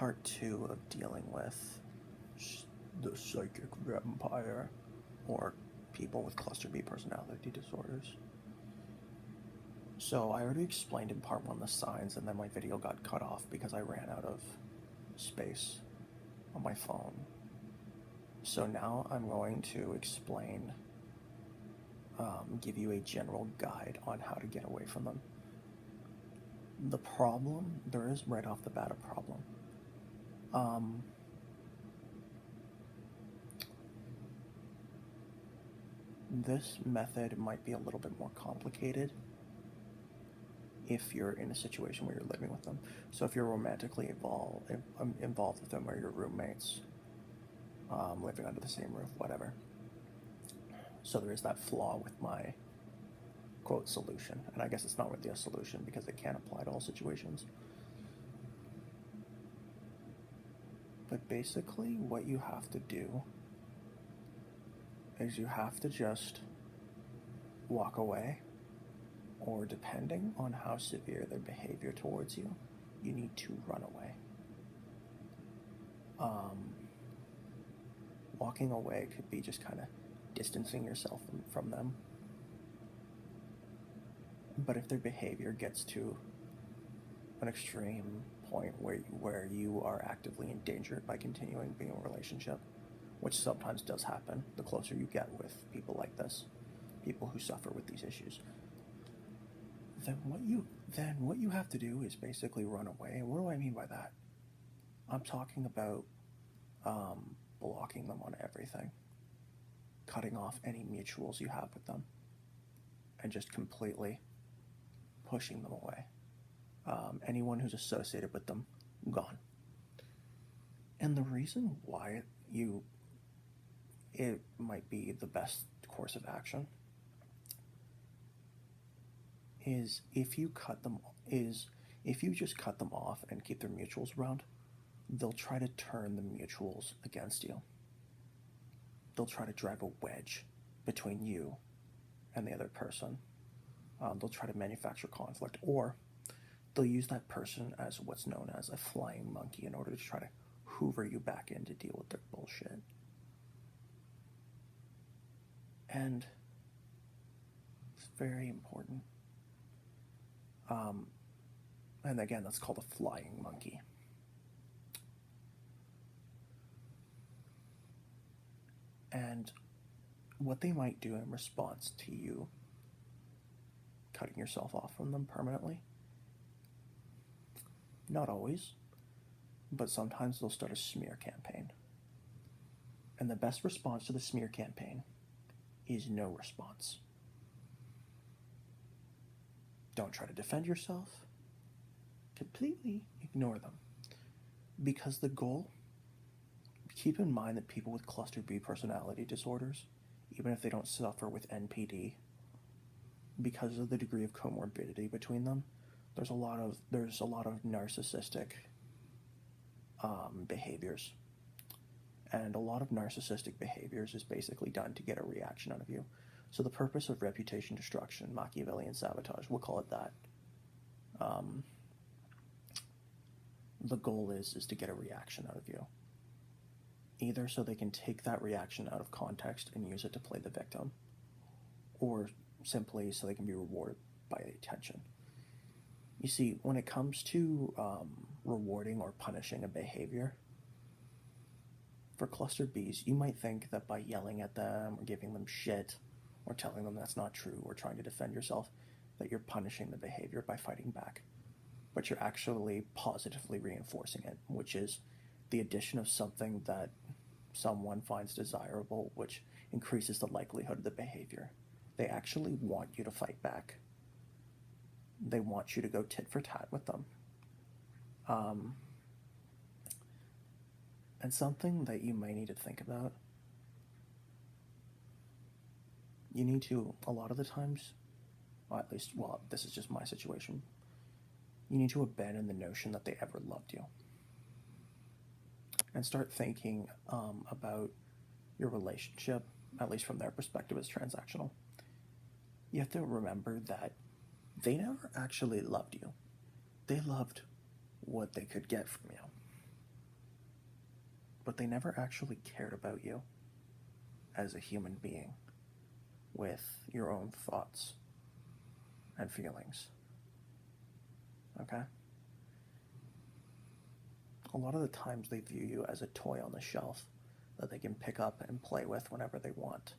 part 2 of dealing with the psychic vampire, or people with cluster B personality disorders. So I already explained in part 1 the signs, and then my video got cut off because I ran out of space on my phone. So now I'm going to explain, give you a general guide on how to get away from them. The problem, there is right off the bat a problem. This method might be a little bit more complicated if you're in a situation where you're living with them. So if you're romantically involved with them, or your roommates, living under the same roof, whatever. So there is that flaw with my quote solution, and I guess it's not really a solution because it can't apply to all situations. But basically what you have to do is you have to just walk away, or depending on how severe their behavior towards you, you need to run away. Walking away could be just kind of distancing yourself from them. But if their behavior gets to an extreme point where you are actively endangered by continuing being in a relationship, which sometimes does happen the closer you get with people like this, people who suffer with these issues, then what you have to do is basically run away. And what do I mean by that? I'm talking about blocking them on everything, cutting off any mutuals you have with them, and just completely pushing them away. Anyone who's associated with them, gone. And the reason why it might be the best course of action is if you just cut them off and keep their mutuals around, they'll try to turn the mutuals against you. They'll try to drive a wedge between you and the other person. They'll try to manufacture conflict, or they'll use that person as what's known as a flying monkey in order to try to hoover you back in to deal with their bullshit. And it's very important. And again, that's called a flying monkey. And what they might do in response to you cutting yourself off from them permanently, not always, but sometimes they'll start a smear campaign. And the best response to the smear campaign is no response. Don't try to defend yourself. Completely ignore them. Because the goal, keep in mind that people with cluster B personality disorders, even if they don't suffer with NPD, because of the degree of comorbidity between them, there's a lot of narcissistic behaviors. And a lot of narcissistic behaviors is basically done to get a reaction out of you. So the purpose of reputation destruction, Machiavellian sabotage, we'll call it that. The goal is to get a reaction out of you. Either so they can take that reaction out of context and use it to play the victim, or simply so they can be rewarded by the attention. You see, when it comes to rewarding or punishing a behavior, for cluster Bs, you might think that by yelling at them or giving them shit or telling them that's not true or trying to defend yourself, that you're punishing the behavior by fighting back. But you're actually positively reinforcing it, which is the addition of something that someone finds desirable, which increases the likelihood of the behavior. They actually want you to fight back. They want you to go tit for tat with them. And something that you may need to think about, you need to, a lot of the times, or at least, well, this is just my situation, you need to abandon the notion that they ever loved you. And start thinking about your relationship, at least from their perspective, as transactional. You have to remember that they never actually loved you. They loved what they could get from you. but they never actually cared about you as a human being with your own thoughts and feelings. Okay? A lot of the times they view you as a toy on the shelf that they can pick up and play with whenever they want,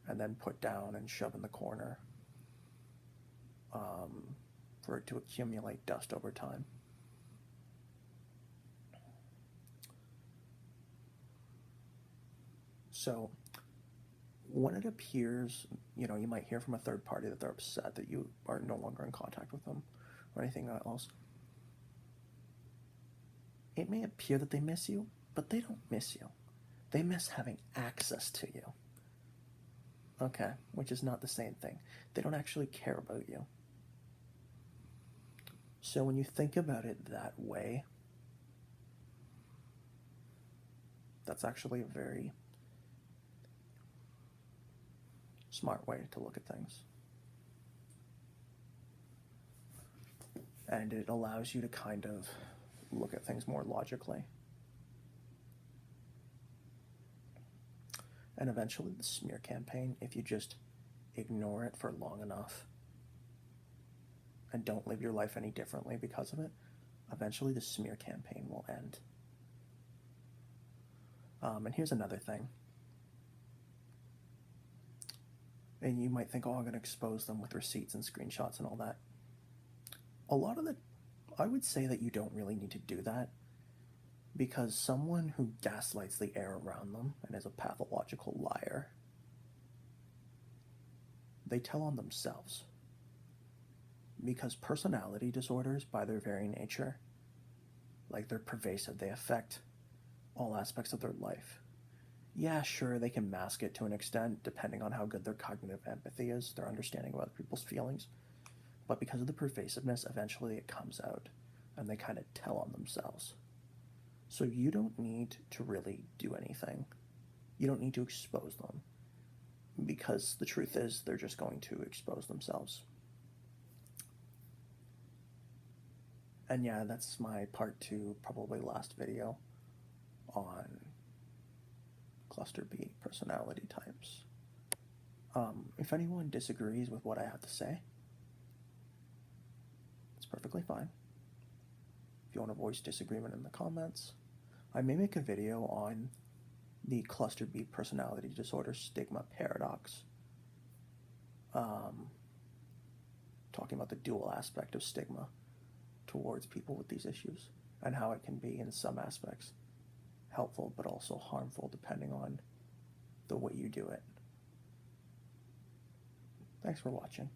and then put down and shove in the corner for it to accumulate dust over time. So when it appears, you might hear from a third party that they're upset that you are no longer in contact with them or anything else. It may appear that they miss you, but they don't miss you. They miss having access to you. Okay, which is not the same thing. They don't actually care about you. So when you think about it that way, that's actually a very smart way to look at things. And it allows you to kind of look at things more logically. And eventually the smear campaign, if you just ignore it for long enough and don't live your life any differently because of it, eventually the smear campaign will end. And here's another thing. And you might think, oh, I'm going to expose them with receipts and screenshots and all that. I would say that you don't really need to do that, because someone who gaslights the air around them and is a pathological liar, they tell on themselves. Because personality disorders, by their very nature, they're pervasive. They affect all aspects of their life. Yeah, sure, they can mask it to an extent, depending on how good their cognitive empathy is, their understanding of other people's feelings. But because of the pervasiveness, eventually it comes out, and they kind of tell on themselves. So you don't need to really do anything. You don't need to expose them, because the truth is they're just going to expose themselves. And yeah, that's my part 2, probably last video, on cluster B personality types. If anyone disagrees with what I have to say, it's perfectly fine. If you want to voice disagreement in the comments, I may make a video on the cluster B personality disorder stigma paradox, talking about the dual aspect of stigma towards people with these issues and how it can be, in some aspects, helpful but also harmful depending on the way you do it. Thanks for watching.